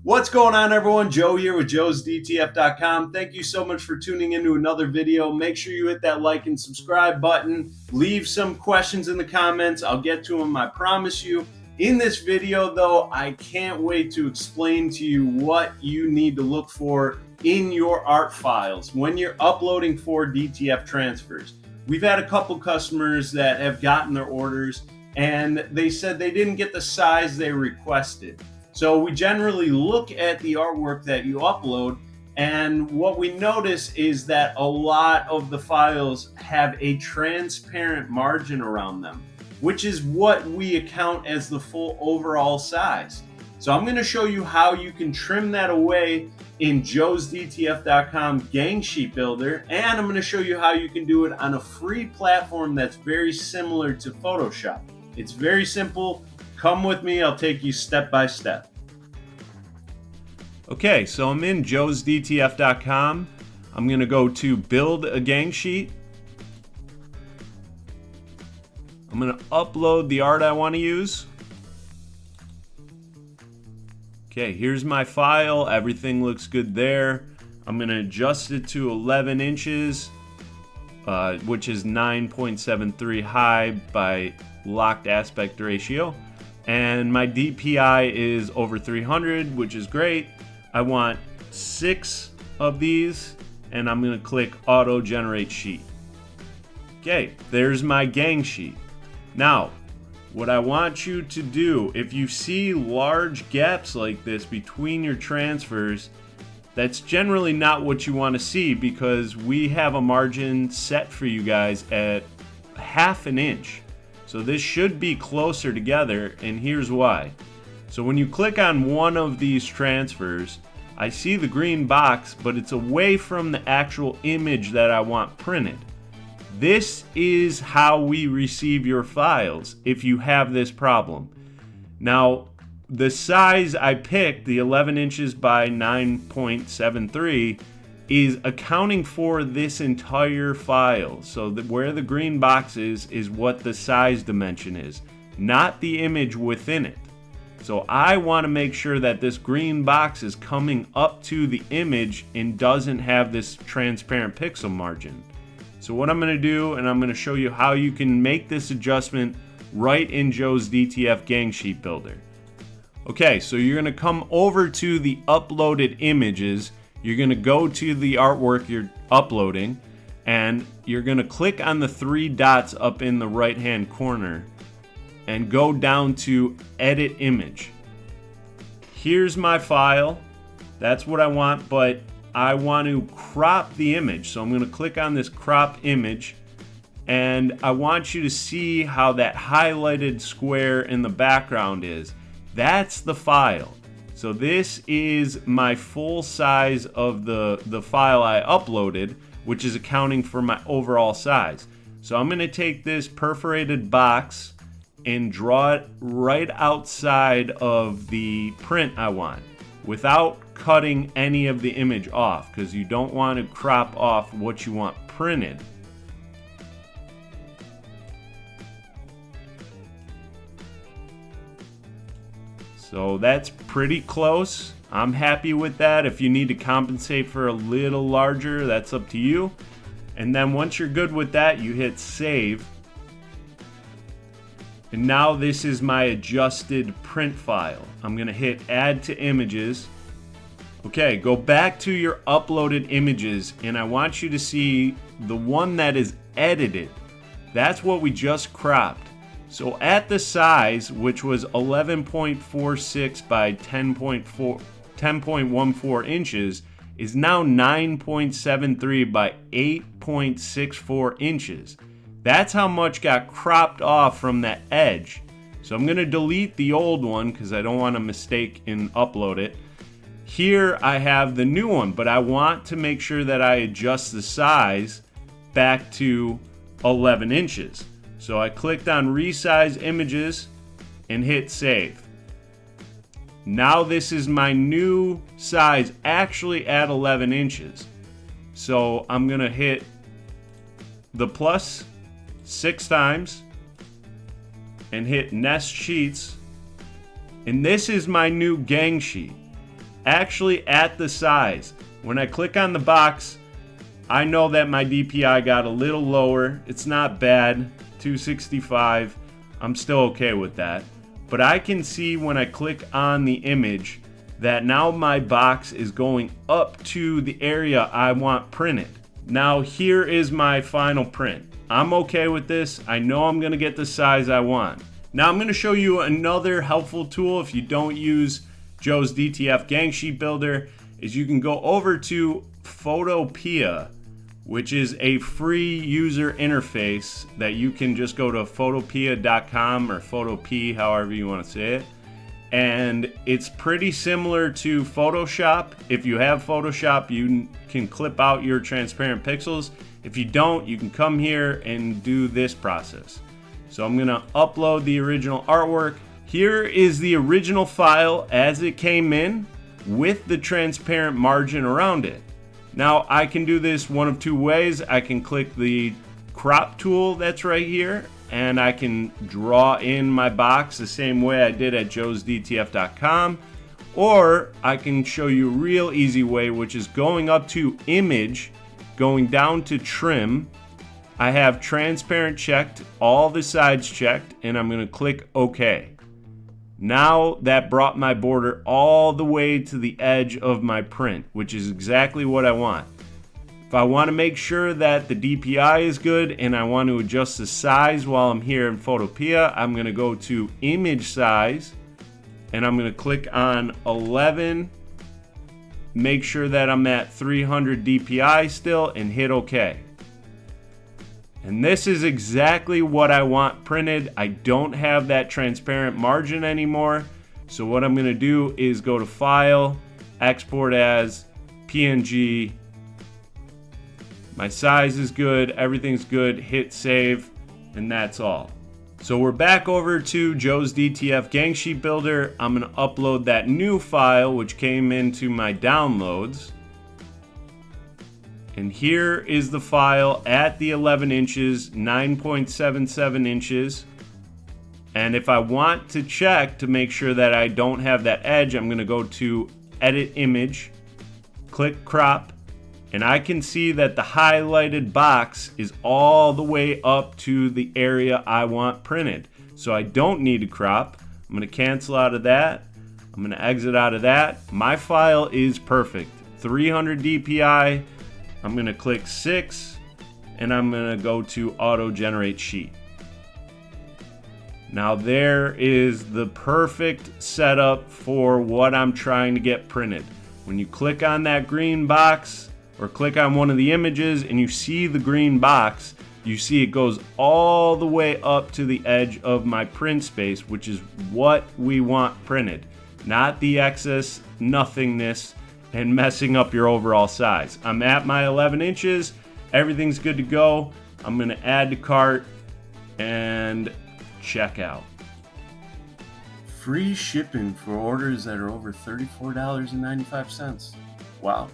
What's going on, everyone? Joe here with JoesDTF.com. Thank you so much for tuning into another video. Make sure you hit that like and subscribe button. Leave some questions in the comments. I'll get to them, I promise you. In this video, though, I can't wait to explain to you what you need to look for in your art files when you're uploading for DTF transfers. We've had a couple customers that have gotten their orders and they said they didn't get the size they requested. So we generally look at the artwork that you upload, and what we notice is that a lot of the files have a transparent margin around them, which is what we account as the full overall size. So I'm going to show you how you can trim that away in JoesDTF.com Gang Sheet Builder, and I'm going to show you how you can do it on a free platform that's very similar to Photoshop. It's very simple. Come with me, I'll take you step by step. Okay, so I'm in JoesDTF.com. I'm going to go to Build a Gang Sheet. I'm going to upload the art I want to use. Okay, here's my file. Everything looks good there. I'm going to adjust it to 11 inches, which is 9.73 high by locked aspect ratio. And my DPI is over 300, which is great. I want 6 of these, and I'm going to click Auto Generate Sheet. Okay, there's my gang sheet. Now, what I want you to do, if you see large gaps like this between your transfers, that's generally not what you want to see, because we have a margin set for you guys at ½ an inch. So this should be closer together, and here's why. So when you click on one of these transfers, I see the green box, but it's away from the actual image that I want printed. This is how we receive your files if you have this problem. Now, the size I picked, the 11 inches by 9.73, is accounting for this entire file. So where the green box is what the size dimension is, not the image within it. So I want to make sure that this green box is coming up to the image and doesn't have this transparent pixel margin. So what I'm going to do, and I'm going to show you how you can make this adjustment right in JoesDTF Gang Sheet Builder. Okay, so you're going to come over to the uploaded images. You're going to go to the artwork you're uploading, and you're going to click on the 3 dots up in the right hand corner and go down to Edit Image. Here's my file. That's what I want, but I want to crop the image. So I'm going to click on this crop image, and I want you to see how that highlighted square in the background is. That's the file. So this is my full size of the file I uploaded, which is accounting for my overall size. So I'm going to take this perforated box and draw it right outside of the print I want without cutting any of the image off, because you don't want to crop off what you want printed. So that's pretty close. I'm happy with that. If you need to compensate for a little larger, that's up to you. And then once you're good with that, you hit save. And now this is my adjusted print file. I'm going to hit add to images. Okay, go back to your uploaded images, and I want you to see the one that is edited. That's what we just cropped. So at the size, which was 11.46 by 10.14 inches, is now 9.73 by 8.64 inches. That's how much got cropped off from that edge. So I'm going to delete the old one because I don't want a mistake and upload it. Here I have the new one, but I want to make sure that I adjust the size back to 11 inches. So I clicked on Resize Images and hit Save. Now this is my new size, actually at 11 inches. So I'm going to hit the plus 6 times and hit Nest Sheets. And this is my new gang sheet. actually at the size. When I click on the box, I know that my DPI got a little lower. It's not bad, 265. I'm still okay with that. But I can see when I click on the image that now my box is going up to the area I want printed. Now here is my final print. I'm okay with this. I know I'm gonna get the size I want. Now I'm gonna show you another helpful tool if you don't use JoesDTF Gang Sheet Builder, is you can go over to Photopea, which is a free user interface that you can just go to photopea.com or Photopea, however you want to say it. And it's pretty similar to Photoshop. If you have Photoshop, you can clip out your transparent pixels. If you don't, you can come here and do this process. So I'm gonna upload the original artwork. Here is the original file as it came in with the transparent margin around it. Now I can do this one of two ways. I can click the crop tool that's right here, and I can draw in my box the same way I did at JoesDTF.com, or I can show you a real easy way, which is going up to image, going down to trim. I have transparent checked, all the sides checked, and I'm going to click OK. Now that brought my border all the way to the edge of my print, which is exactly what I want. If I want to make sure that the DPI is good and I want to adjust the size while I'm here in Photopea, I'm going to go to image size and I'm going to click on 11, make sure that I'm at 300 DPI still, and hit OK. And this is exactly what I want printed. I don't have that transparent margin anymore. So what I'm gonna do is go to File, Export as PNG. My size is good, everything's good, hit save, and that's all. So we're back over to JoesDTF Gang Sheet Builder. I'm gonna upload that new file which came into my downloads. And here is the file at the 11 inches, 9.77 inches. And if I want to check to make sure that I don't have that edge, I'm going to go to Edit Image, click Crop, and I can see that the highlighted box is all the way up to the area I want printed. So I don't need to crop. I'm going to cancel out of that. I'm going to exit out of that. My file is perfect. 300 DPI. I'm going to click 6 and I'm going to go to Auto Generate Sheet. Now there is the perfect setup for what I'm trying to get printed. When you click on that green box or click on one of the images and you see the green box, you see it goes all the way up to the edge of my print space, which is what we want printed, not the excess nothingness and messing up your overall size. I'm at my 11 inches, everything's good to go. I'm gonna add to cart and check out. Free shipping for orders that are over $34.95. Wow.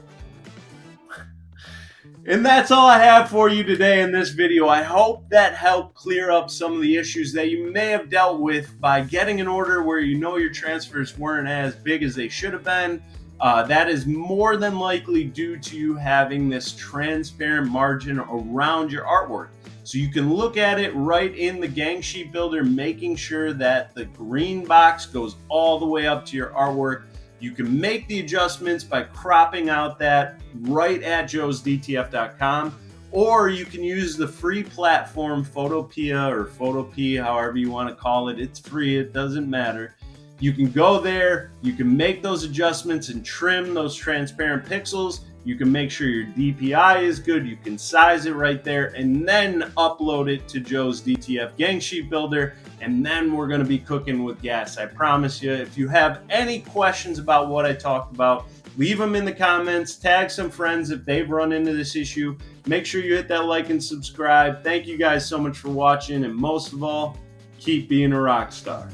And that's all I have for you today in this video. I hope that helped clear up some of the issues that you may have dealt with by getting an order where you know your transfers weren't as big as they should have been. That is more than likely due to you having this transparent margin around your artwork. So you can look at it right in the Gang Sheet Builder, making sure that the green box goes all the way up to your artwork. You can make the adjustments by cropping out that right at JoesDTF.com, or you can use the free platform Photopea or Photopea, however you want to call it. It's free, it doesn't matter. You can go there, you can make those adjustments and trim those transparent pixels. You can make sure your DPI is good, you can size it right there, and then upload it to JoesDTF Gang Sheet Builder, and then we're gonna be cooking with gas, I promise you. If you have any questions about what I talked about, leave them in the comments, tag some friends if they've run into this issue. Make sure you hit that like and subscribe. Thank you guys so much for watching, and most of all, keep being a rock star.